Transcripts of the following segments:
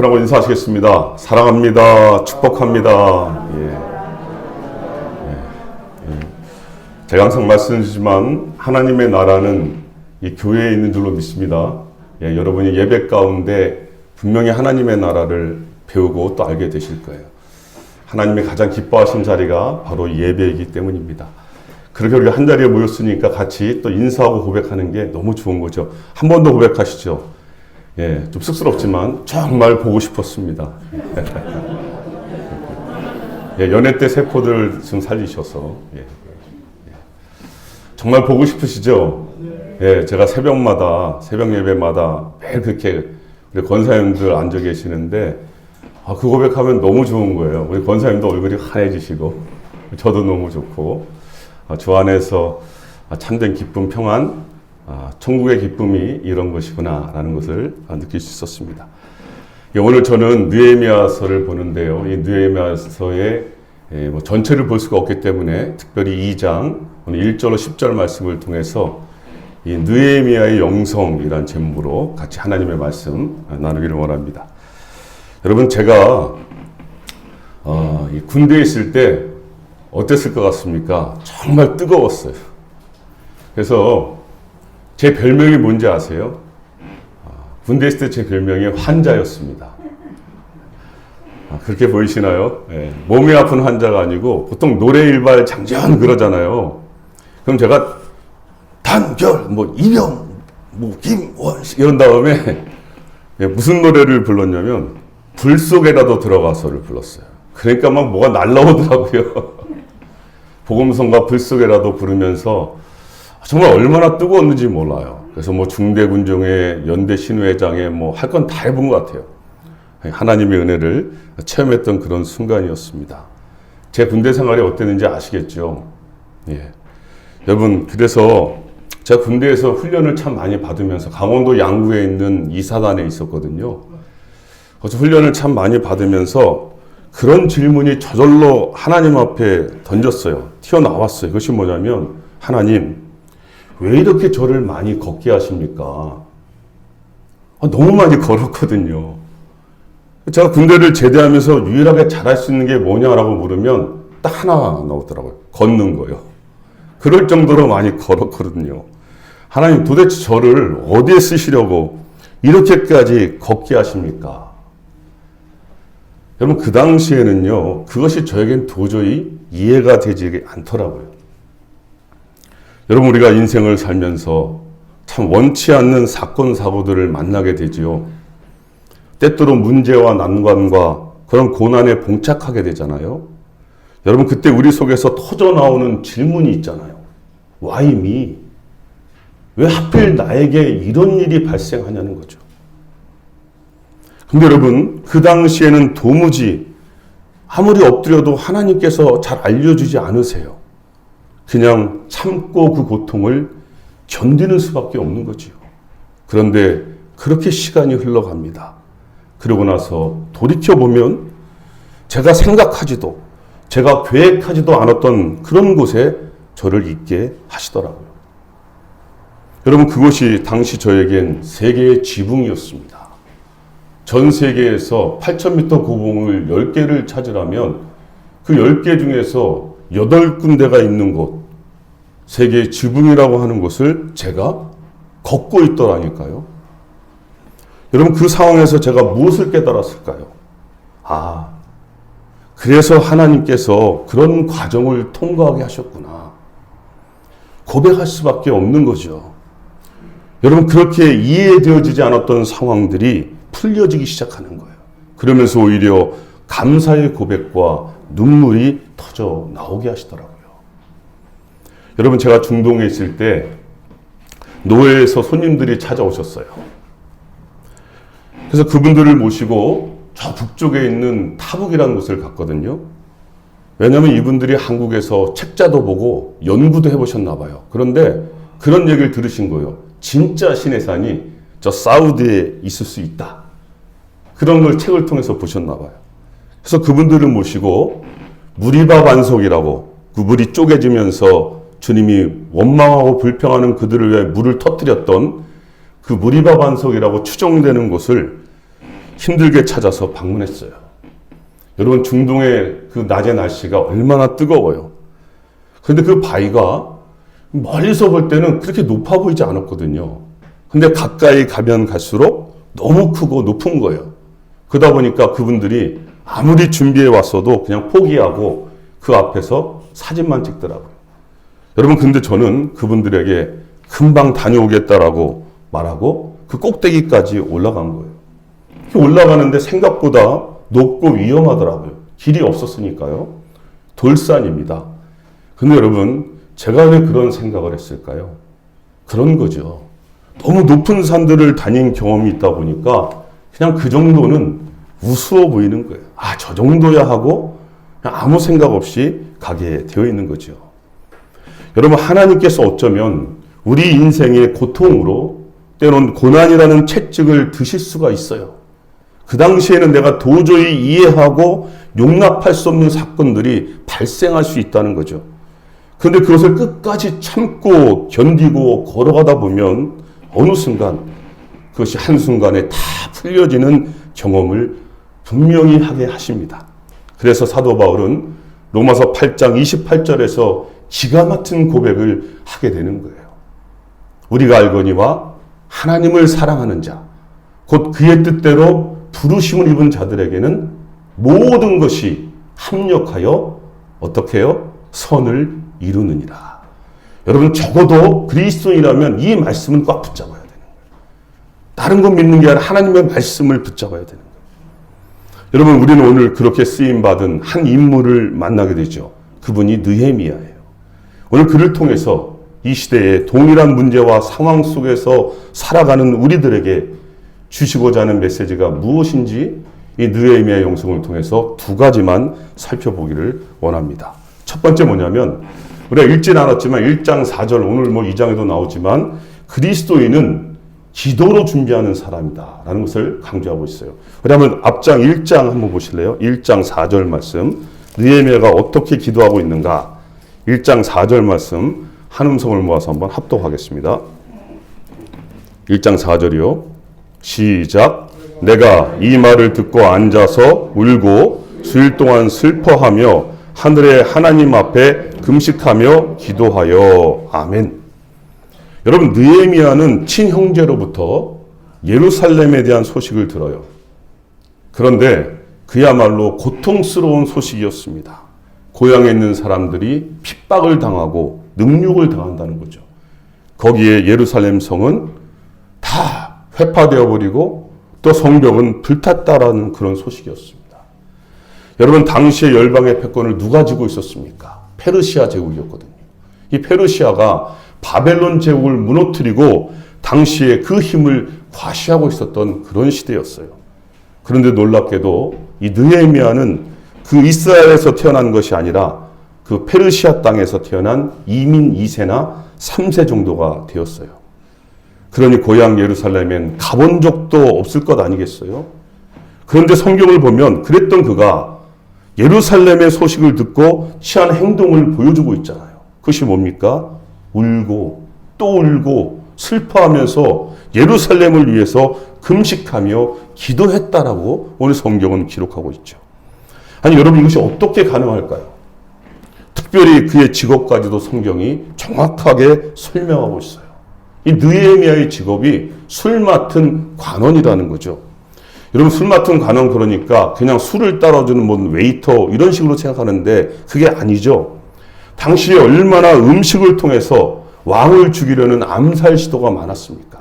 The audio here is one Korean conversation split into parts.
그러고 인사하시겠습니다. 사랑합니다. 축복합니다. 제가 항상 말씀드리지만 하나님의 나라는 이 교회에 있는 줄로 믿습니다. 여러분이 예배 가운데 분명히 하나님의 나라를 배우고 또 알게 되실 거예요. 하나님이 가장 기뻐하신 자리가 바로 예배이기 때문입니다. 그렇게 우리가 한 자리에 모였으니까 같이 또 인사하고 고백하는 게 너무 좋은 거죠. 한 번 더 고백하시죠. 좀 쑥스럽지만 정말 보고 싶었습니다. 연애 때 세포들 좀 살리셔서 정말 보고 싶으시죠? 제가 새벽 예배마다 매일 그렇게 우리 권사님들 앉아 계시는데 그 고백하면 너무 좋은 거예요. 우리 권사님도 얼굴이 환해지시고 저도 너무 좋고 주 안에서 참된 기쁨, 평안, 천국의 기쁨이 이런 것이구나 라는 것을 느낄 수 있었습니다. 오늘 저는 느헤미야서를 보는데요. 이 느헤미야서의 전체를 볼 수가 없기 때문에 특별히 2장 오늘 1절로 10절 말씀을 통해서 이 느헤미야의 영성이라는 제목으로 같이 하나님의 말씀 나누기를 원합니다. 여러분, 제가 이 군대에 있을 때 어땠을 것 같습니까? 정말 뜨거웠어요. 그래서 제 별명이 뭔지 아세요? 군대 있을 때 제 별명이 환자였습니다. 그렇게 보이시나요? 몸이 아픈 환자가 아니고 보통 노래 일발 장전 그러잖아요. 그럼 제가 단결, 이병, 김원 이런 다음에 무슨 노래를 불렀냐면 불 속에라도 들어가서를 불렀어요. 그러니까 막 뭐가 날라오더라고요. 복음성과 불 속에라도 부르면서 정말 얼마나 뜨거웠는지 몰라요. 그래서 중대군종회, 연대 신회장에 할 건 다 해본 것 같아요. 하나님의 은혜를 체험했던 그런 순간이었습니다. 제 군대 생활이 어땠는지 아시겠죠? 여러분, 그래서 제가 군대에서 훈련을 참 많이 받으면서 강원도 양구에 있는 이사단에 있었거든요. 거기서 훈련을 참 많이 받으면서 그런 질문이 저절로 하나님 앞에 던졌어요. 튀어나왔어요. 그것이 뭐냐면, 하나님, 왜 이렇게 저를 많이 걷게 하십니까? 너무 많이 걸었거든요. 제가 군대를 제대하면서 유일하게 잘할 수 있는 게 뭐냐라고 물으면 딱 하나 나오더라고요. 걷는 거요. 그럴 정도로 많이 걸었거든요. 하나님, 도대체 저를 어디에 쓰시려고 이렇게까지 걷게 하십니까? 여러분, 그 당시에는요, 그것이 저에겐 도저히 이해가 되지 않더라고요. 여러분, 우리가 인생을 살면서 참 원치 않는 사건, 사고들을 만나게 되지요. 때때로 문제와 난관과 그런 고난에 봉착하게 되잖아요. 여러분, 그때 우리 속에서 터져나오는 질문이 있잖아요. Why me? 왜 하필 나에게 이런 일이 발생하냐는 거죠. 근데 여러분, 그 당시에는 도무지 아무리 엎드려도 하나님께서 잘 알려주지 않으세요. 그냥 참고 그 고통을 견디는 수밖에 없는 거지요. 그런데 그렇게 시간이 흘러갑니다. 그러고 나서 돌이켜보면 제가 생각하지도 제가 계획하지도 않았던 그런 곳에 저를 있게 하시더라고요. 여러분, 그것이 당시 저에겐 세계의 지붕이었습니다. 전 세계에서 8,000m 고봉을 10개를 찾으라면 그 10개 중에서 8군데가 있는 곳, 세계의 지붕이라고 하는 곳을 제가 걷고 있더라니까요. 여러분, 그 상황에서 제가 무엇을 깨달았을까요? 그래서 하나님께서 그런 과정을 통과하게 하셨구나. 고백할 수밖에 없는 거죠. 여러분, 그렇게 이해되어지지 않았던 상황들이 풀려지기 시작하는 거예요. 그러면서 오히려 감사의 고백과 눈물이 터져 나오게 하시더라고요. 여러분, 제가 중동에 있을 때 노예에서 손님들이 찾아오셨어요. 그래서 그분들을 모시고 저 북쪽에 있는 타북이라는 곳을 갔거든요. 왜냐하면 이분들이 한국에서 책자도 보고 연구도 해보셨나 봐요. 그런데 그런 얘기를 들으신 거예요. 진짜 신의 산이 저 사우디에 있을 수 있다. 그런 걸 책을 통해서 보셨나 봐요. 그래서 그분들을 모시고 무리바 반석이라고, 그 물이 쪼개지면서 주님이 원망하고 불평하는 그들을 위해 물을 터뜨렸던 그 무리바 반석이라고 추정되는 곳을 힘들게 찾아서 방문했어요. 여러분, 중동의 그 낮의 날씨가 얼마나 뜨거워요. 그런데 그 바위가 멀리서 볼 때는 그렇게 높아 보이지 않았거든요. 근데 가까이 가면 갈수록 너무 크고 높은 거예요. 그러다 보니까 그분들이 아무리 준비해 왔어도 그냥 포기하고 그 앞에서 사진만 찍더라고요. 여러분, 근데 저는 그분들에게 금방 다녀오겠다라고 말하고 그 꼭대기까지 올라간 거예요. 올라가는데 생각보다 높고 위험하더라고요. 길이 없었으니까요. 돌산입니다. 근데 여러분, 제가 왜 그런 생각을 했을까요? 그런 거죠. 너무 높은 산들을 다닌 경험이 있다 보니까 그냥 그 정도는 우스워 보이는 거예요. 아, 저 정도야 하고 그냥 아무 생각 없이 가게 되어 있는 거죠. 여러분, 하나님께서 어쩌면 우리 인생의 고통으로 때론 고난이라는 채찍을 드실 수가 있어요. 그 당시에는 내가 도저히 이해하고 용납할 수 없는 사건들이 발생할 수 있다는 거죠. 그런데 그것을 끝까지 참고 견디고 걸어가다 보면 어느 순간 그것이 한순간에 다 풀려지는 경험을 분명히 하게 하십니다. 그래서 사도 바울은 로마서 8장 28절에서 기가 막힌 고백을 하게 되는 거예요. 우리가 알거니와 하나님을 사랑하는 자, 곧 그의 뜻대로 부르심을 입은 자들에게는 모든 것이 합력하여 어떻게 해요? 선을 이루느니라. 여러분, 적어도 그리스도인이라면 이 말씀은 꽉 붙잡아야 되는 거예요. 다른 거 믿는 게 아니라 하나님의 말씀을 붙잡아야 되는 거예요. 여러분, 우리는 오늘 그렇게 쓰임받은 한 인물을 만나게 되죠. 그분이 느헤미야예요. 오늘 그를 통해서 이 시대의 동일한 문제와 상황 속에서 살아가는 우리들에게 주시고자 하는 메시지가 무엇인지 이 느헤미야 영성을 통해서 두 가지만 살펴보기를 원합니다. 첫 번째 뭐냐면, 우리가 읽진 않았지만 1장 4절, 오늘 2장에도 나오지만 그리스도인은 기도로 준비하는 사람이다 라는 것을 강조하고 있어요. 그러면 앞장 1장 한번 보실래요? 1장 4절 말씀, 느헤미야가 어떻게 기도하고 있는가? 1장 4절 말씀 한 음성을 모아서 한번 합독하겠습니다. 1장 4절이요. 시작. 내가 이 말을 듣고 앉아서 울고 수일 동안 슬퍼하며 하늘의 하나님 앞에 금식하며 기도하여. 아멘. 여러분, 느헤미야는 친형제로부터 예루살렘에 대한 소식을 들어요. 그런데 그야말로 고통스러운 소식이었습니다. 고향에 있는 사람들이 핍박을 당하고 능욕을 당한다는 거죠. 거기에 예루살렘 성은 다 회파되어 버리고 또 성벽은 불탔다라는 그런 소식이었습니다. 여러분, 당시의 열방의 패권을 누가 쥐고 있었습니까? 페르시아 제국이었거든요. 이 페르시아가 바벨론 제국을 무너뜨리고 당시에 그 힘을 과시하고 있었던 그런 시대였어요. 그런데 놀랍게도 이 느헤미야는 그 이스라엘에서 태어난 것이 아니라 그 페르시아 땅에서 태어난 이민 2세나 3세 정도가 되었어요. 그러니 고향 예루살렘엔 가본 적도 없을 것 아니겠어요? 그런데 성경을 보면 그랬던 그가 예루살렘의 소식을 듣고 취한 행동을 보여주고 있잖아요. 그것이 뭡니까? 울고 또 울고 슬퍼하면서 예루살렘을 위해서 금식하며 기도했다라고 오늘 성경은 기록하고 있죠. 아니, 여러분, 이것이 어떻게 가능할까요? 특별히 그의 직업까지도 성경이 정확하게 설명하고 있어요. 이 느헤미야의 직업이 술 맡은 관원이라는 거죠. 여러분, 술 맡은 관원, 그러니까 그냥 술을 따라주는 웨이터 이런 식으로 생각하는데 그게 아니죠. 당시에 얼마나 음식을 통해서 왕을 죽이려는 암살 시도가 많았습니까?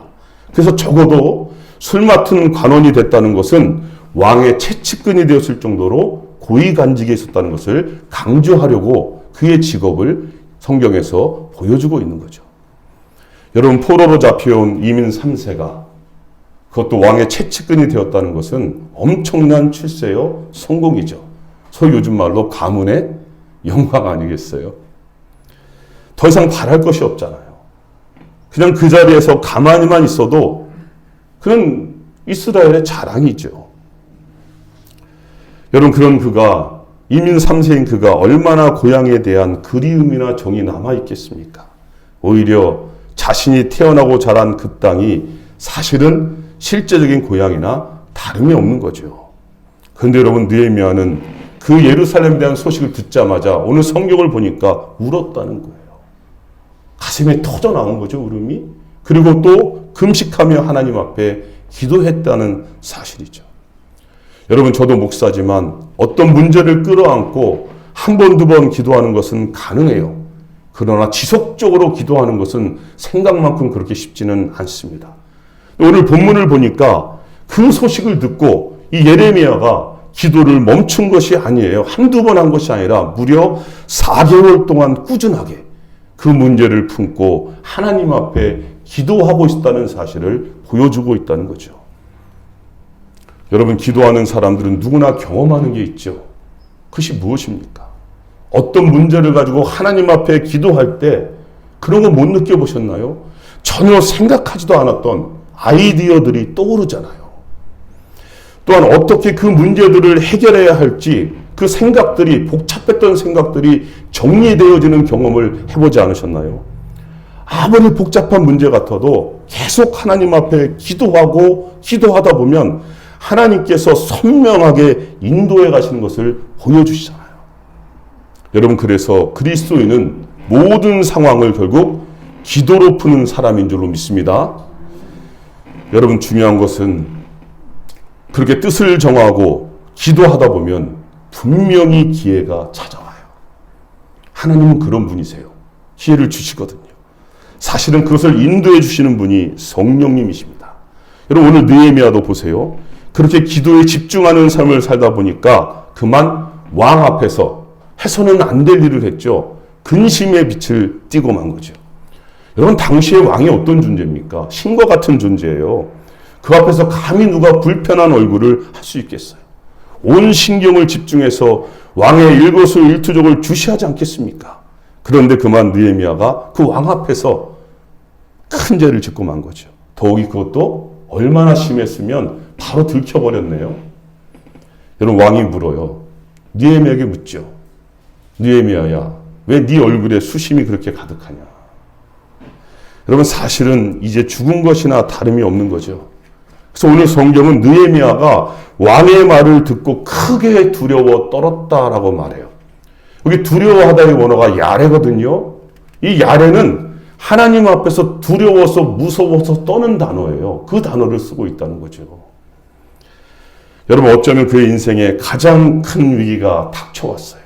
그래서 적어도 술 맡은 관원이 됐다는 것은 왕의 채찍근이 되었을 정도로 고위간직에 있었다는 것을 강조하려고 그의 직업을 성경에서 보여주고 있는 거죠. 여러분, 포로로 잡혀온 이민 3세가 그것도 왕의 채찍근이 되었다는 것은 엄청난 출세요 성공이죠. 소위 요즘 말로 가문의 영광 아니겠어요? 더 이상 바랄 것이 없잖아요. 그냥 그 자리에서 가만히만 있어도 그는 이스라엘의 자랑이죠. 여러분, 그런 그가, 이민 3세인 그가 얼마나 고향에 대한 그리움이나 정이 남아있겠습니까? 오히려 자신이 태어나고 자란 그 땅이 사실은 실제적인 고향이나 다름이 없는 거죠. 그런데 여러분, 느헤미야는 그 예루살렘에 대한 소식을 듣자마자 오늘 성경을 보니까 울었다는 거예요. 가슴에 터져 나온 거죠, 울음이. 그리고 또 금식하며 하나님 앞에 기도했다는 사실이죠. 여러분, 저도 목사지만 어떤 문제를 끌어안고 한 번, 두 번 기도하는 것은 가능해요. 그러나 지속적으로 기도하는 것은 생각만큼 그렇게 쉽지는 않습니다. 오늘 본문을 보니까 그 소식을 듣고 이 예레미야가 기도를 멈춘 것이 아니에요. 한두 번 한 것이 아니라 무려 4개월 동안 꾸준하게 그 문제를 품고 하나님 앞에 기도하고 있다는 사실을 보여주고 있다는 거죠. 여러분, 기도하는 사람들은 누구나 경험하는 게 있죠. 그것이 무엇입니까? 어떤 문제를 가지고 하나님 앞에 기도할 때 그런 거 못 느껴보셨나요? 전혀 생각하지도 않았던 아이디어들이 떠오르잖아요. 또한 어떻게 그 문제들을 해결해야 할지 그 생각들이, 복잡했던 생각들이 정리되어지는 경험을 해보지 않으셨나요? 아무리 복잡한 문제 같아도 계속 하나님 앞에 기도하다 보면 하나님께서 선명하게 인도해 가시는 것을 보여주시잖아요. 여러분, 그래서 그리스도인은 모든 상황을 결국 기도로 푸는 사람인 줄로 믿습니다. 여러분, 중요한 것은 그렇게 뜻을 정하고 기도하다 보면 분명히 기회가 찾아와요. 하나님은 그런 분이세요. 기회를 주시거든요. 사실은 그것을 인도해 주시는 분이 성령님이십니다. 여러분, 오늘 느헤미야도 보세요. 그렇게 기도에 집중하는 삶을 살다 보니까 그만 왕 앞에서 해서는 안 될 일을 했죠. 근심의 빛을 띠고 만 거죠. 여러분, 당시의 왕이 어떤 존재입니까? 신과 같은 존재예요. 그 앞에서 감히 누가 불편한 얼굴을 할 수 있겠어요? 온 신경을 집중해서 왕의 일거수일투족을 주시하지 않겠습니까? 그런데 그만 느헤미야가 그 왕 앞에서 큰 죄를 짓고 만 거죠. 더욱이 그것도 얼마나 심했으면 바로 들켜버렸네요. 여러분, 왕이 물어요. 느헤미야에게 묻죠. 느헤미야야, 왜 네 얼굴에 수심이 그렇게 가득하냐? 여러분, 사실은 이제 죽은 것이나 다름이 없는 거죠. 그래서 오늘 성경은 느헤미야가 왕의 말을 듣고 크게 두려워 떨었다라고 말해요. 여기 두려워하다의 원어가 야레거든요. 이 야레는 하나님 앞에서 두려워서 무서워서 떠는 단어예요. 그 단어를 쓰고 있다는 거죠. 여러분, 어쩌면 그의 인생에 가장 큰 위기가 닥쳐왔어요.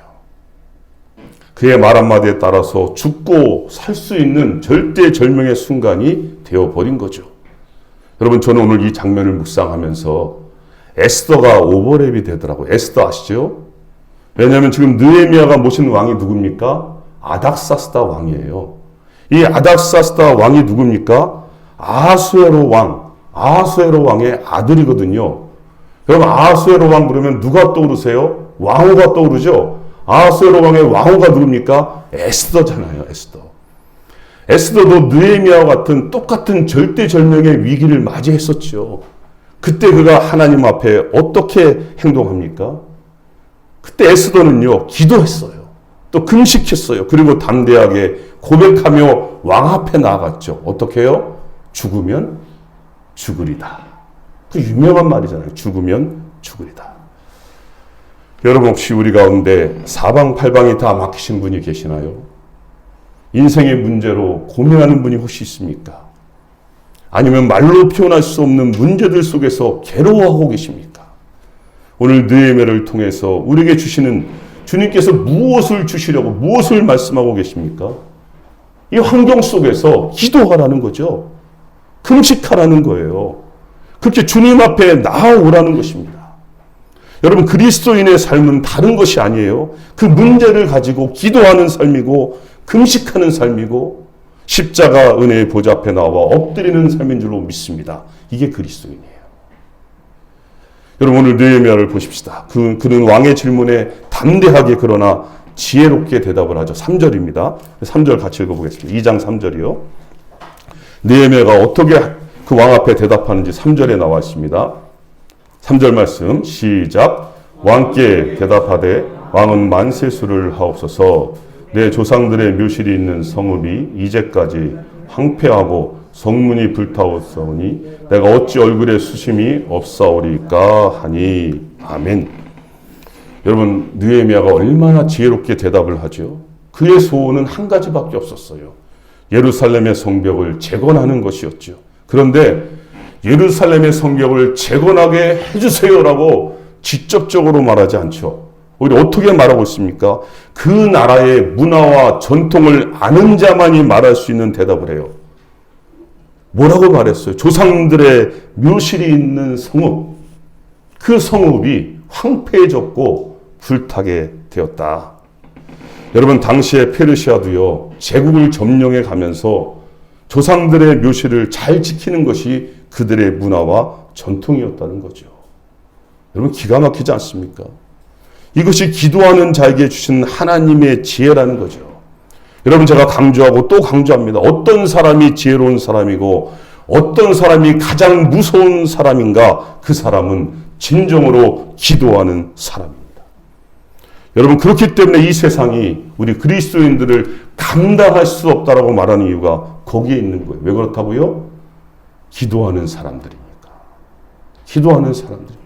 그의 말 한마디에 따라서 죽고 살 수 있는 절대절명의 순간이 되어버린 거죠. 여러분, 저는 오늘 이 장면을 묵상하면서 에스더가 오버랩이 되더라고요. 에스더 아시죠? 왜냐하면 지금 느헤미야가 모신 왕이 누굽니까? 아닥사스다 왕이에요. 이 아닥사스다 왕이 누굽니까? 아하수에로 왕의 아들이거든요. 여러분, 아하수에로 왕 그러면 누가 떠오르세요? 왕후가 떠오르죠? 아하수에로 왕의 왕후가 누굽니까? 에스더잖아요, 에스더. 에스더도 느헤미야와 같은 똑같은 절대절명의 위기를 맞이했었죠. 그때 그가 하나님 앞에 어떻게 행동합니까? 그때 에스더는요, 기도했어요. 또 금식했어요. 그리고 담대하게 고백하며 왕 앞에 나아갔죠. 어떻게 해요? 죽으면 죽으리다. 그 유명한 말이잖아요. 죽으면 죽으리다. 여러분, 혹시 우리 가운데 사방팔방이 다 막히신 분이 계시나요? 인생의 문제로 고민하는 분이 혹시 있습니까? 아니면 말로 표현할 수 없는 문제들 속에서 괴로워하고 계십니까? 오늘 느헤미야를 통해서 우리에게 주시는 주님께서 무엇을 주시려고, 무엇을 말씀하고 계십니까? 이 환경 속에서 기도하라는 거죠. 금식하라는 거예요. 그렇게 주님 앞에 나아오라는 것입니다. 여러분, 그리스도인의 삶은 다른 것이 아니에요. 그 문제를 가지고 기도하는 삶이고 금식하는 삶이고 십자가 은혜의 보좌 앞에 나와 엎드리는 삶인 줄로 믿습니다. 이게 그리스도인이에요. 여러분, 오늘 느헤미야를 보십시다. 그는 왕의 질문에 담대하게 그러나 지혜롭게 대답을 하죠. 3절입니다. 3절 같이 읽어보겠습니다. 2장 3절이요. 느헤미야가 어떻게 그 왕 앞에 대답하는지 3절에 나와 있습니다. 3절 말씀 시작. 왕께 대답하되 왕은 만세수를 하옵소서. 내 조상들의 묘실이 있는 성읍이 이제까지 황폐하고 성문이 불타오사오니 내가 어찌 얼굴에 수심이 없사오리까 하니. 아멘. 여러분, 느헤미야가 얼마나 지혜롭게 대답을 하죠. 그의 소원은 한 가지밖에 없었어요. 예루살렘의 성벽을 재건하는 것이었죠. 그런데 예루살렘의 성벽을 재건하게 해주세요라고 직접적으로 말하지 않죠. 오히려 어떻게 말하고 있습니까? 그 나라의 문화와 전통을 아는 자만이 말할 수 있는 대답을 해요. 뭐라고 말했어요? 조상들의 묘실이 있는 성읍, 그 성읍이 황폐해졌고 불타게 되었다. 여러분, 당시에 페르시아도요, 제국을 점령해 가면서 조상들의 묘실을 잘 지키는 것이 그들의 문화와 전통이었다는 거죠. 여러분, 기가 막히지 않습니까? 이것이 기도하는 자에게 주신 하나님의 지혜라는 거죠. 여러분, 제가 강조하고 또 강조합니다. 어떤 사람이 지혜로운 사람이고 어떤 사람이 가장 무서운 사람인가? 그 사람은 진정으로 기도하는 사람입니다. 여러분, 그렇기 때문에 이 세상이 우리 그리스도인들을 감당할 수 없다라고 말하는 이유가 거기에 있는 거예요. 왜 그렇다고요? 기도하는 사람들이니까. 기도하는 사람들입니다.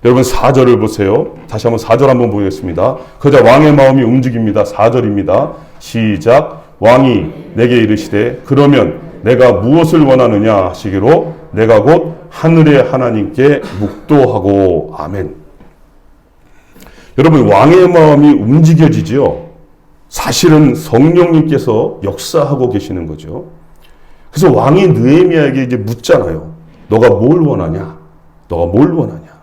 여러분, 4절을 보세요. 다시 한번 4절 한번 보겠습니다. 그러자 왕의 마음이 움직입니다. 4절입니다. 시작. 왕이 내게 이르시되 그러면 내가 무엇을 원하느냐 하시기로 내가 곧 하늘의 하나님께 묵도하고. 아멘. 여러분, 왕의 마음이 움직여지죠. 사실은 성령님께서 역사하고 계시는 거죠. 그래서 왕이 느헤미야에게 이제 묻잖아요. 너가 뭘 원하냐? 너가 뭘 원하냐?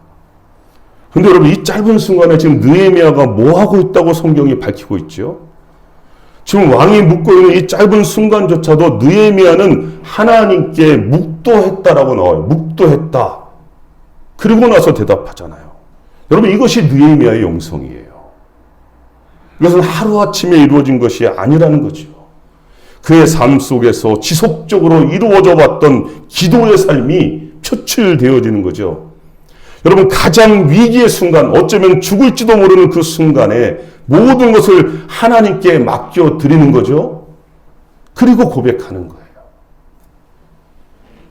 근데 여러분, 이 짧은 순간에 지금 느헤미야가 뭐 하고 있다고 성경이 밝히고 있죠? 지금 왕이 묻고 있는 이 짧은 순간조차도 느헤미야는 하나님께 묵도했다라고 나와요. 묵도했다. 그리고 나서 대답하잖아요. 여러분, 이것이 느헤미야의 영성이에요. 이것은 하루아침에 이루어진 것이 아니라는 거죠. 그의 삶 속에서 지속적으로 이루어져 왔던 기도의 삶이 표출되어지는 거죠. 여러분, 가장 위기의 순간, 어쩌면 죽을지도 모르는 그 순간에 모든 것을 하나님께 맡겨드리는 거죠. 그리고 고백하는 거예요.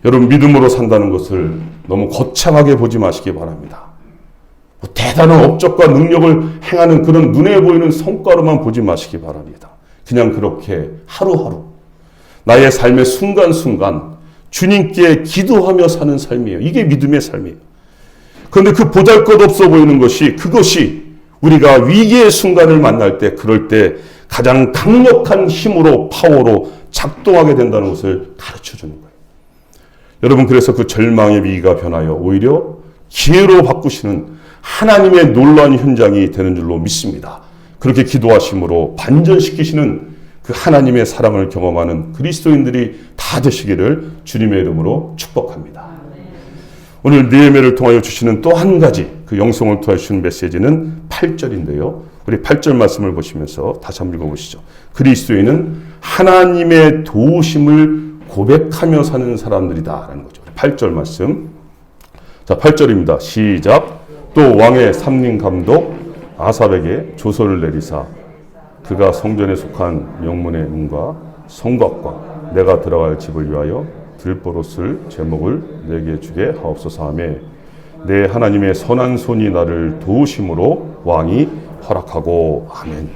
여러분, 믿음으로 산다는 것을 너무 거창하게 보지 마시기 바랍니다. 대단한 업적과 능력을 행하는 그런 눈에 보이는 성과로만 보지 마시기 바랍니다. 그냥 그렇게 하루하루 나의 삶의 순간순간 주님께 기도하며 사는 삶이에요. 이게 믿음의 삶이에요. 그런데 그 보잘것없어 보이는 것이, 그것이 우리가 위기의 순간을 만날 때, 그럴 때 가장 강력한 힘으로, 파워로 작동하게 된다는 것을 가르쳐 주는 거예요. 여러분, 그래서 그 절망의 위기가 변하여 오히려 기회로 바꾸시는 하나님의 놀라운 현장이 되는 줄로 믿습니다. 그렇게 기도하심으로 반전시키시는 그 하나님의 사랑을 경험하는 그리스도인들이 다 되시기를 주님의 이름으로 축복합니다. 오늘 느헤미야를 통하여 주시는 또 한 가지 그 영성을 통하여 주시는 메시지는 8절인데요. 우리 8절 말씀을 보시면서 다시 한번 읽어보시죠. 그리스도인은 하나님의 도우심을 고백하며 사는 사람들이다 라는 거죠. 8절 말씀. 자, 8절입니다. 시작. 또 왕의 삼림 감독 아삽에게 조서를 내리사 그가 성전에 속한 명문의 문과 성곽과 내가 들어갈 집을 위하여 들보롯을 제목을 내게 주게 하옵소서 하며 내 하나님의 선한 손이 나를 도우심으로 왕이 허락하고. 아멘.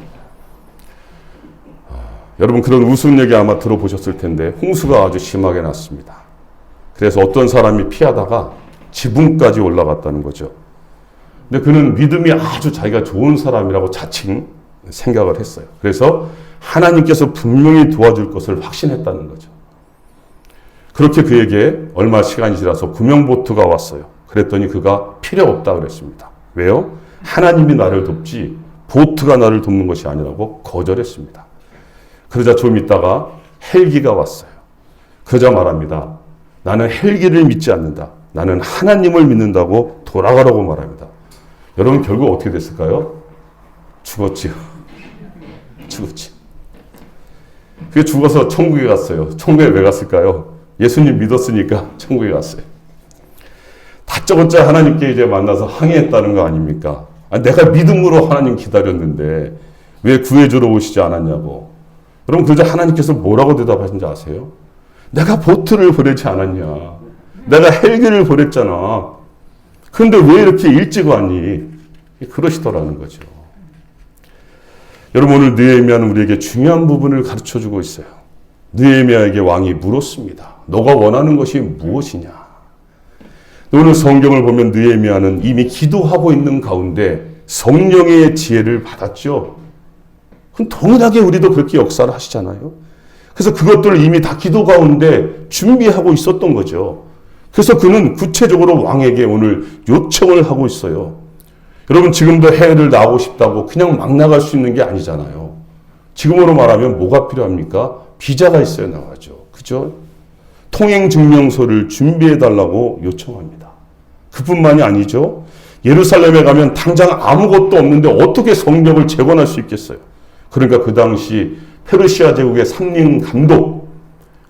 여러분, 그런 우스운 얘기 아마 들어보셨을 텐데 홍수가 아주 심하게 났습니다. 그래서 어떤 사람이 피하다가 지붕까지 올라갔다는 거죠. 근데 그는 믿음이 아주 자기가 좋은 사람이라고 자칭 생각을 했어요. 그래서 하나님께서 분명히 도와줄 것을 확신했다는 거죠. 그렇게 그에게 얼마 시간이 지나서 구명보트가 왔어요. 그랬더니 그가 필요 없다 그랬습니다. 왜요? 하나님이 나를 돕지 보트가 나를 돕는 것이 아니라고 거절했습니다. 그러자 좀 있다가 헬기가 왔어요. 그러자 말합니다. 나는 헬기를 믿지 않는다. 나는 하나님을 믿는다고 돌아가라고 말합니다. 여러분, 결국 어떻게 됐을까요? 죽었지요. 죽었지. 그게 죽어서 천국에 갔어요. 천국에 왜 갔을까요? 예수님 믿었으니까 천국에 갔어요. 다짜고짜 하나님께 이제 만나서 항의했다는 거 아닙니까? 내가 믿음으로 하나님 기다렸는데 왜 구해주러 오시지 않았냐고. 여러분, 그러자 하나님께서 뭐라고 대답하신지 아세요? 내가 보트를 보내지 않았냐. 내가 헬기를 보냈잖아. 그런데 왜 이렇게 일찍 왔니? 그러시더라는 거죠. 여러분, 오늘 느헤미야는 우리에게 중요한 부분을 가르쳐주고 있어요. 느헤미야에게 왕이 물었습니다. 너가 원하는 것이 무엇이냐? 오늘 성경을 보면 느헤미야는 이미 기도하고 있는 가운데 성령의 지혜를 받았죠. 그럼 동일하게 우리도 그렇게 역사를 하시잖아요. 그래서 그것들을 이미 다 기도 가운데 준비하고 있었던 거죠. 그래서 그는 구체적으로 왕에게 오늘 요청을 하고 있어요. 여러분, 지금도 해외를 나가고 싶다고 그냥 막 나갈 수 있는 게 아니잖아요. 지금으로 말하면 뭐가 필요합니까? 비자가 있어야 나가죠. 그죠? 통행증명서를 준비해달라고 요청합니다. 그뿐만이 아니죠. 예루살렘에 가면 당장 아무것도 없는데 어떻게 성벽을 재건할 수 있겠어요? 그러니까 그 당시 페르시아 제국의 삼림 감독,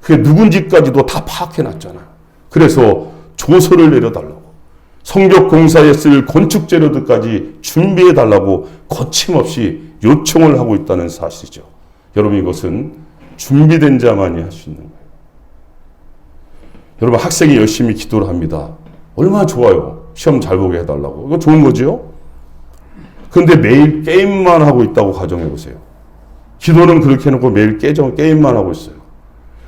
그게 누군지까지도 다 파악해놨잖아요. 그래서 조서를 내려달라고, 성벽 공사에 쓸 건축 재료들까지 준비해달라고 거침없이 요청을 하고 있다는 사실이죠. 여러분, 이것은 준비된 자만이 할 수 있는 거예요. 여러분, 학생이 열심히 기도를 합니다. 얼마나 좋아요. 시험 잘 보게 해달라고. 이거 좋은 거죠? 그런데 매일 게임만 하고 있다고 가정해 보세요. 기도는 그렇게 해놓고 매일 게임만 하고 있어요.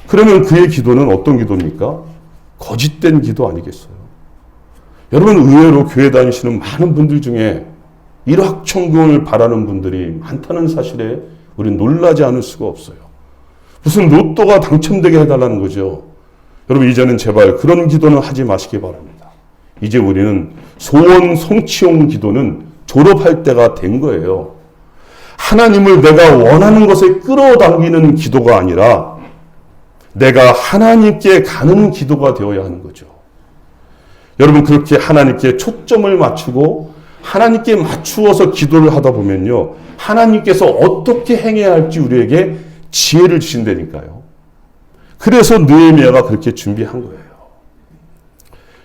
그러면 그의 기도는 어떤 기도입니까? 거짓된 기도 아니겠어요? 여러분, 의외로 교회 다니시는 많은 분들 중에 일확천금을 바라는 분들이 많다는 사실에 우리는 놀라지 않을 수가 없어요. 무슨 로또가 당첨되게 해달라는 거죠. 여러분, 이제는 제발 그런 기도는 하지 마시기 바랍니다. 이제 우리는 소원 성취용 기도는 졸업할 때가 된 거예요. 하나님을 내가 원하는 것에 끌어당기는 기도가 아니라 내가 하나님께 가는 기도가 되어야 하는 거죠. 여러분, 그렇게 하나님께 초점을 맞추고 하나님께 맞추어서 기도를 하다 보면요, 하나님께서 어떻게 행해야 할지 우리에게 지혜를 주신다니까요. 그래서 느헤미야가 그렇게 준비한 거예요.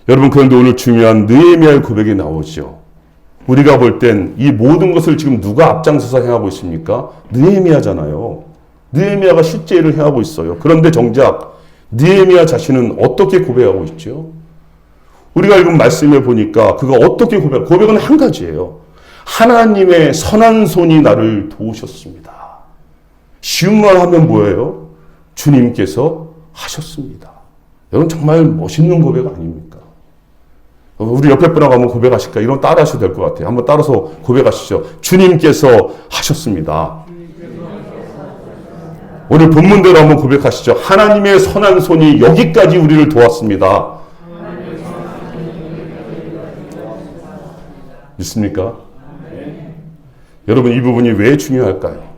여러분, 그런데 오늘 중요한 느헤미야의 고백이 나오죠. 우리가 볼 땐 이 모든 것을 지금 누가 앞장서서 행하고 있습니까? 느헤미야잖아요. 느헤미야가 실제 일을 행하고 있어요. 그런데 정작 느헤미야 자신은 어떻게 고백하고 있죠? 우리가 읽은 말씀에 보니까 그가 어떻게 고백은 한 가지예요. 하나님의 선한 손이 나를 도우셨습니다. 쉬운 말 하면 뭐예요? 주님께서 하셨습니다. 여러분, 정말 멋있는 고백 아닙니까? 우리 옆에 분하고 한번 고백하실까? 이런 따라 하셔도 될 것 같아요. 한번 따라서 고백하시죠. 주님께서 하셨습니다. 오늘 본문대로 한번 고백하시죠. 하나님의 선한 손이 여기까지 우리를 도왔습니다. 믿습니까? 여러분, 이 부분이 왜 중요할까요?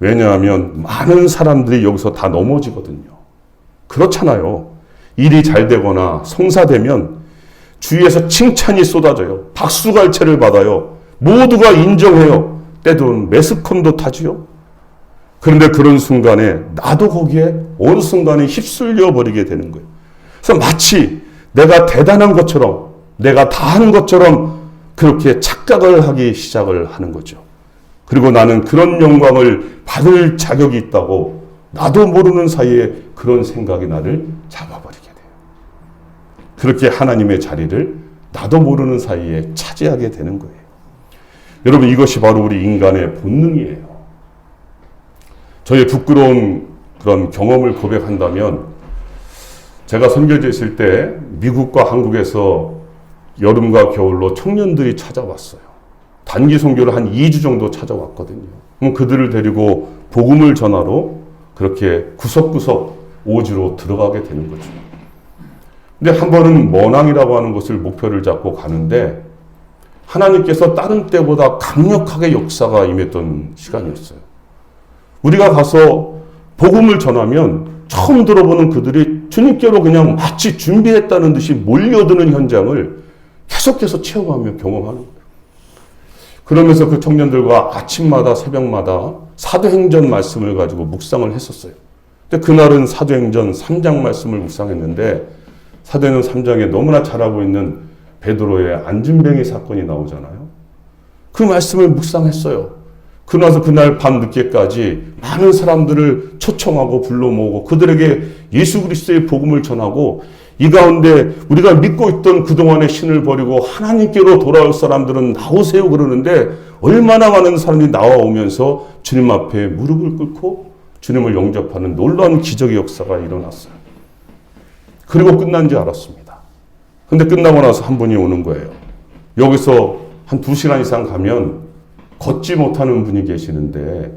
왜냐하면 많은 사람들이 여기서 다 넘어지거든요. 그렇잖아요. 일이 잘 되거나 성사되면 주위에서 칭찬이 쏟아져요. 박수갈채를 받아요. 모두가 인정해요. 때론 매스컴도 타지요. 그런데 그런 순간에 나도 거기에 어느 순간에 휩쓸려 버리게 되는 거예요. 그래서 마치 내가 대단한 것처럼, 내가 다 하는 것처럼 그렇게 착각을 하기 시작을 하는 거죠. 그리고 나는 그런 영광을 받을 자격이 있다고 나도 모르는 사이에 그런 생각이 나를 잡아버리게 돼요. 그렇게 하나님의 자리를 나도 모르는 사이에 차지하게 되는 거예요. 여러분, 이것이 바로 우리 인간의 본능이에요. 저의 부끄러운 그런 경험을 고백한다면, 제가 선교지에 있을 때 미국과 한국에서 여름과 겨울로 청년들이 찾아왔어요. 단기 선교를 한 2주 정도 찾아왔거든요. 그럼 그들을 데리고 복음을 전하러 그렇게 구석구석 오지로 들어가게 되는 거죠. 근데 한 번은 머낭이라고 하는 곳을 목표를 잡고 가는데 하나님께서 다른 때보다 강력하게 역사가 임했던 시간이었어요. 우리가 가서 복음을 전하면 처음 들어보는 그들이 주님께로 그냥 마치 준비했다는 듯이 몰려드는 현장을 계속해서 체험하며 경험하는 거예요. 그러면서 그 청년들과 아침마다 새벽마다 사도행전 말씀을 가지고 묵상을 했었어요. 근데 그날은 사도행전 3장 말씀을 묵상했는데 사도행전 3장에 너무나 잘하고 있는 베드로의 안진뱅이 사건이 나오잖아요. 그 말씀을 묵상했어요. 그러나서 그날 밤 늦게까지 많은 사람들을 초청하고 불러 모으고 그들에게 예수 그리스도의 복음을 전하고 이 가운데 우리가 믿고 있던 그동안의 신을 버리고 하나님께로 돌아올 사람들은 나오세요 그러는데 얼마나 많은 사람들이 나와오면서 주님 앞에 무릎을 꿇고 주님을 영접하는 놀라운 기적의 역사가 일어났어요. 그리고 끝난 줄 알았습니다. 근데 끝나고 나서 한 분이 오는 거예요. 여기서 한 2시간 이상 가면 걷지 못하는 분이 계시는데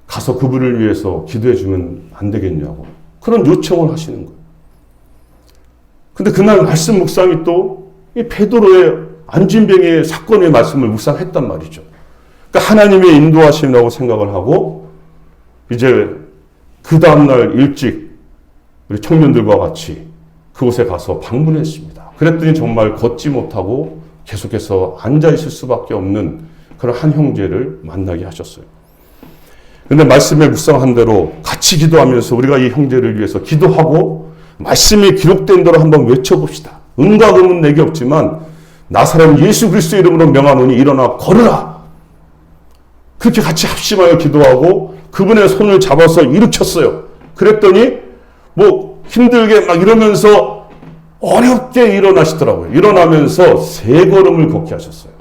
가서 그분을 위해서 기도해 주면 안 되겠냐고 그런 요청을 하시는 거예요. 근데 그날 말씀 묵상이 또 이 베드로의 안진뱅이의 사건의 말씀을 묵상했단 말이죠. 그러니까 하나님의 인도하심이라고 생각을 하고 이제 그 다음날 일찍 우리 청년들과 같이 그곳에 가서 방문했습니다. 그랬더니 정말 걷지 못하고 계속해서 앉아있을 수밖에 없는 그런 한 형제를 만나게 하셨어요. 그런데 말씀에 묵상한 대로 같이 기도하면서 우리가 이 형제를 위해서 기도하고 말씀이 기록된 대로 한번 외쳐봅시다. 은과 금은 내게 없지만 나사렛 예수 그리스도의 이름으로 명하노니 일어나 걸으라. 그렇게 같이 합심하여 기도하고 그분의 손을 잡아서 일으켰어요. 그랬더니 뭐 힘들게 막 이러면서 어렵게 일어나시더라고요. 일어나면서 3걸음을 걷게 하셨어요.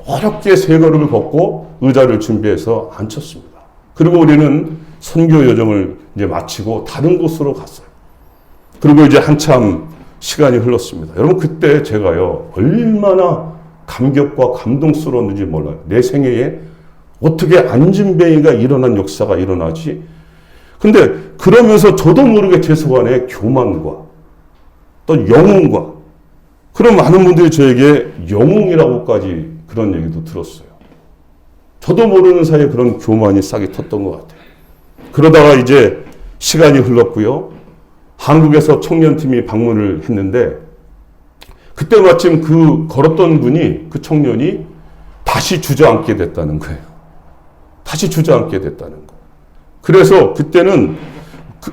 어렵게 3걸음을 걷고 의자를 준비해서 앉혔습니다. 그리고 우리는 선교 여정을 이제 마치고 다른 곳으로 갔어요. 그리고 이제 한참 시간이 흘렀습니다. 여러분 그때 제가요 얼마나 감격과 감동스러웠는지 몰라요. 내 생애에 어떻게 안진뱅이가 일어난 역사가 일어나지? 근데 그러면서 저도 모르게 제 속안에 교만과 또 영웅과 그런 많은 분들이 저에게 영웅이라고까지 그런 얘기도 들었어요. 저도 모르는 사이에 그런 교만이 싹이 텄던 것 같아요. 그러다가 이제 시간이 흘렀고요. 한국에서 청년팀이 방문을 했는데 그때 마침 그 걸었던 분이 그 청년이 다시 주저앉게 됐다는 거예요. 다시 주저앉게 됐다는 거예요. 그래서 그때는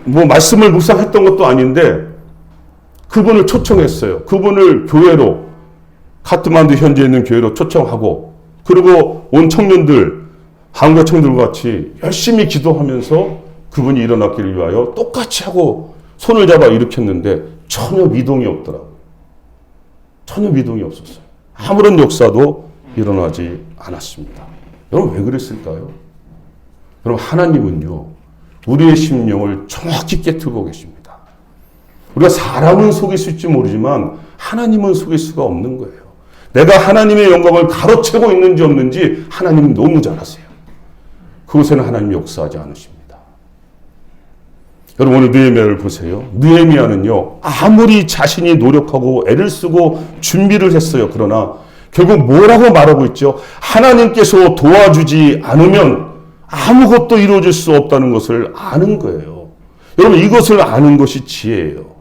뭐 말씀을 묵상했던 것도 아닌데 그분을 초청했어요. 그분을 교회로 카트만두 현지에 있는 교회로 초청하고 그리고 온 청년들 한국 청년들과 같이 열심히 기도하면서 그분이 일어났기를 위하여 똑같이 하고 손을 잡아 일으켰는데 전혀 미동이 없더라고요. 전혀 미동이 없었어요. 아무런 역사도 일어나지 않았습니다. 여러분 왜 그랬을까요? 여러분 하나님은요 우리의 심령을 정확히 깨트고 계십니다. 우리가 사람은 속일 수 있지 모르지만 하나님은 속일 수가 없는 거예요. 내가 하나님의 영광을 가로채고 있는지 없는지 하나님은 너무 잘 아세요. 그곳에는 하나님이 역사하지 않으십니다. 여러분 오늘 느헤미야를 보세요. 느헤미야는요 아무리 자신이 노력하고 애를 쓰고 준비를 했어요. 그러나 결국 뭐라고 말하고 있죠? 하나님께서 도와주지 않으면 아무것도 이루어질 수 없다는 것을 아는 거예요. 여러분 이것을 아는 것이 지혜예요.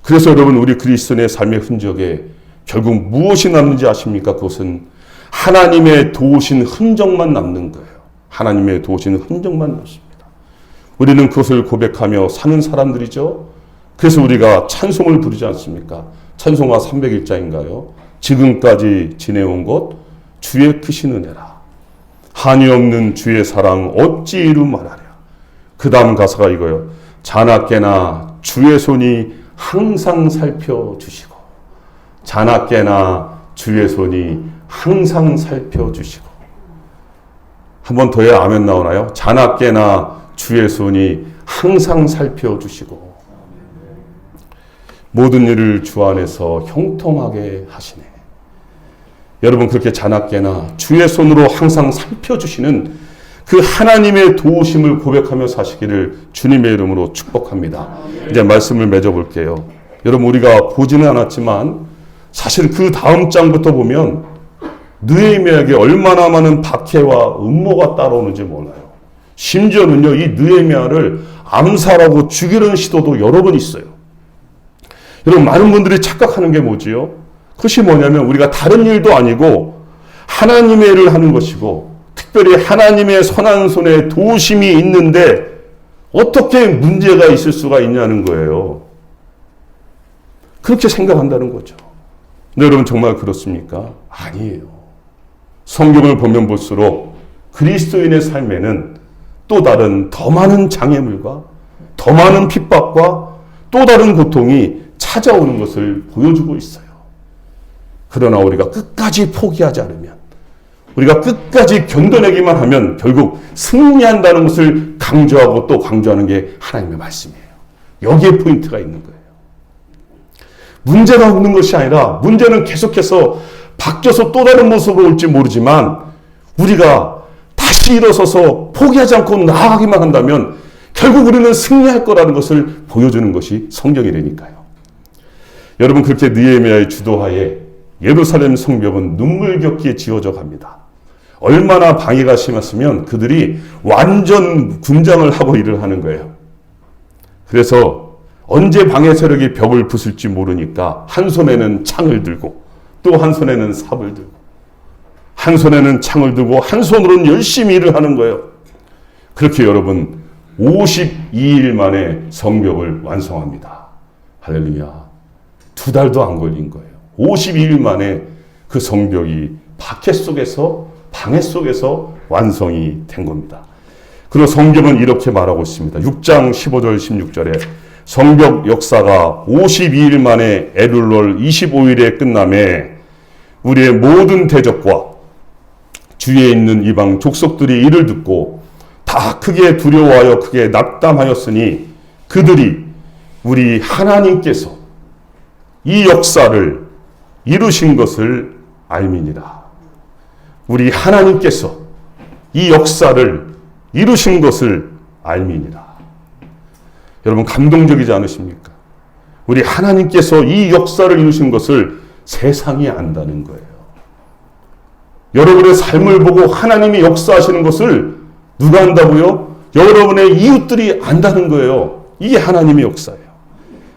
그래서 여러분 우리 그리스도인의 삶의 흔적에 결국 무엇이 남는지 아십니까? 그것은 하나님의 도우신 흔적만 남는 거예요. 하나님의 도우신 흔적만 남습니다. 우리는 그것을 고백하며 사는 사람들이죠. 그래서 우리가 찬송을 부르지 않습니까? 찬송가 301장인가요? 지금까지 지내온 것 주의 크신 은혜라. 한이 없는 주의 사랑 어찌 이루 말하랴. 그 다음 가사가 이거예요. 자나깨나 주의 손이 항상 살펴주시고 자나깨나 주의 손이 항상 살펴주시고 한 번 더 해야 아멘 나오나요? 자나깨나 주의 손이 항상 살펴주시고 모든 일을 주 안에서 형통하게 하시네. 여러분 그렇게 자나깨나 주의 손으로 항상 살펴주시는 그 하나님의 도우심을 고백하며 사시기를 주님의 이름으로 축복합니다. 이제 말씀을 맺어볼게요. 여러분 우리가 보지는 않았지만 사실 그 다음 장부터 보면 느헤미야에게 얼마나 많은 박해와 음모가 따라오는지 몰라요. 심지어는요 이 느헤미야를 암살하고 죽이려는 시도도 여러 번 있어요. 여러분 많은 분들이 착각하는 게 뭐지요? 그것이 뭐냐면 우리가 다른 일도 아니고 하나님의 일을 하는 것이고 특별히 하나님의 선한 손에 도우심이 있는데 어떻게 문제가 있을 수가 있냐는 거예요. 그렇게 생각한다는 거죠. 근데 여러분 정말 그렇습니까? 아니에요. 성경을 보면 볼수록 그리스도인의 삶에는 또 다른 더 많은 장애물과 더 많은 핍박과 또 다른 고통이 찾아오는 것을 보여주고 있어요. 그러나 우리가 끝까지 포기하지 않으면, 우리가 끝까지 견뎌내기만 하면 결국 승리한다는 것을 강조하고 또 강조하는 게 하나님의 말씀이에요. 여기에 포인트가 있는 거예요. 문제가 없는 것이 아니라 문제는 계속해서 바뀌어서 또 다른 모습으로 올지 모르지만 우리가 다시 일어서서 포기하지 않고 나아가기만 한다면 결국 우리는 승리할 거라는 것을 보여주는 것이 성경이라니까요. 여러분, 그렇게 느헤미야의 주도하에 예루살렘 성벽은 눈물겹게 지어져 갑니다. 얼마나 방해가 심했으면 그들이 완전 군장을 하고 일을 하는 거예요. 그래서 언제 방해 세력이 벽을 부술지 모르니까 한 손에는 창을 들고 또 한 손에는 삽을 들고 한 손에는 창을 들고 한 손으로는 열심히 일을 하는 거예요. 그렇게 여러분 52일 만에 성벽을 완성합니다. 할렐루야. 2달도 안 걸린 거예요. 52일 만에 그 성벽이 박해 속에서 방해 속에서 완성이 된 겁니다. 그리고 성경은 이렇게 말하고 있습니다. 6장 15절 16절에 성벽 역사가 52일 만에 엘룰월 25일에 끝남에 우리의 모든 대적과 주위에 있는 이방 족속들이 이를 듣고 다 크게 두려워하여 크게 낙담하였으니 그들이 우리 하나님께서 이 역사를 이루신 것을 알미니라. 우리 하나님께서 이 역사를 이루신 것을 알미니라. 여러분, 감동적이지 않으십니까? 우리 하나님께서 이 역사를 이루신 것을 세상이 안다는 거예요. 여러분의 삶을 보고 하나님이 역사하시는 것을 누가 안다고요? 여러분의 이웃들이 안다는 거예요. 이게 하나님의 역사예요.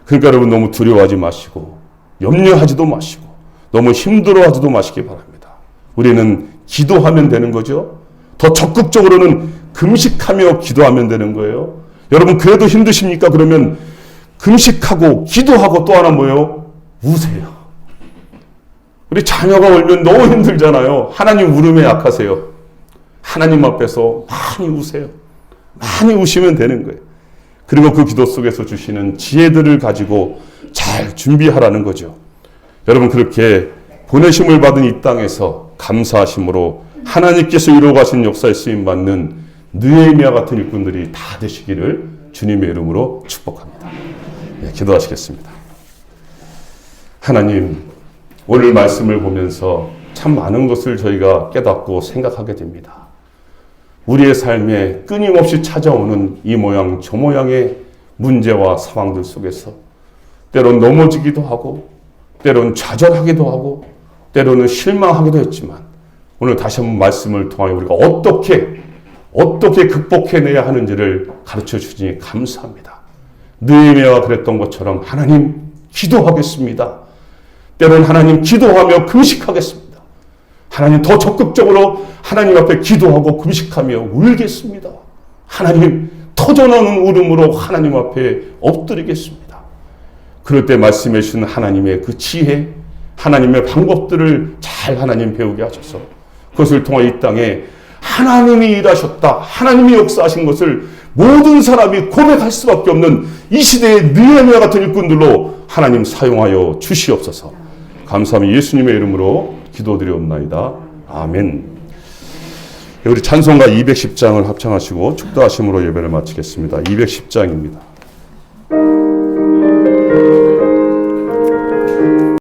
그러니까 여러분, 너무 두려워하지 마시고 염려하지도 마시고 너무 힘들어하지도 마시기 바랍니다. 우리는 기도하면 되는 거죠. 더 적극적으로는 금식하며 기도하면 되는 거예요. 여러분, 그래도 힘드십니까? 그러면 금식하고 기도하고 또 하나 뭐예요? 우세요. 우리 자녀가 울면 너무 힘들잖아요. 하나님 울음에 약하세요. 하나님 앞에서 많이 우세요. 많이 우시면 되는 거예요. 그리고 그 기도 속에서 주시는 지혜들을 가지고 잘 준비하라는 거죠. 여러분, 그렇게 보내심을 받은 이 땅에서 감사하심으로 하나님께서 이루어 가신 역사에 쓰임받는 느헤미야 같은 일꾼들이 다 되시기를 주님의 이름으로 축복합니다. 네, 기도하시겠습니다. 하나님, 오늘 말씀을 보면서 참 많은 것을 저희가 깨닫고 생각하게 됩니다. 우리의 삶에 끊임없이 찾아오는 이 모양 저 모양의 문제와 상황들 속에서 때론 넘어지기도 하고 때론 좌절하기도 하고 때로는 실망하기도 했지만 오늘 다시 한번 말씀을 통하여 우리가 어떻게 극복해내야 하는지를 가르쳐 주시니 감사합니다. 느헤미야가 그랬던 것처럼 하나님 기도하겠습니다. 때로는 하나님 기도하며 금식하겠습니다. 하나님 더 적극적으로 하나님 앞에 기도하고 금식하며 울겠습니다. 하나님 터져나오는 울음으로 하나님 앞에 엎드리겠습니다. 그럴 때 말씀해 주신 하나님의 그 지혜, 하나님의 방법들을 잘 하나님 배우게 하셔서 그것을 통해 이 땅에 하나님이 일하셨다, 하나님이 역사하신 것을 모든 사람이 고백할 수밖에 없는 이 시대의 느헤미야 같은 일꾼들로 하나님 사용하여 주시옵소서. 감사하며 예수님의 이름으로 기도드리옵나이다. 아멘. 우리 찬송가 210장을 합창하시고 축도하심으로 예배를 마치겠습니다. 210장입니다.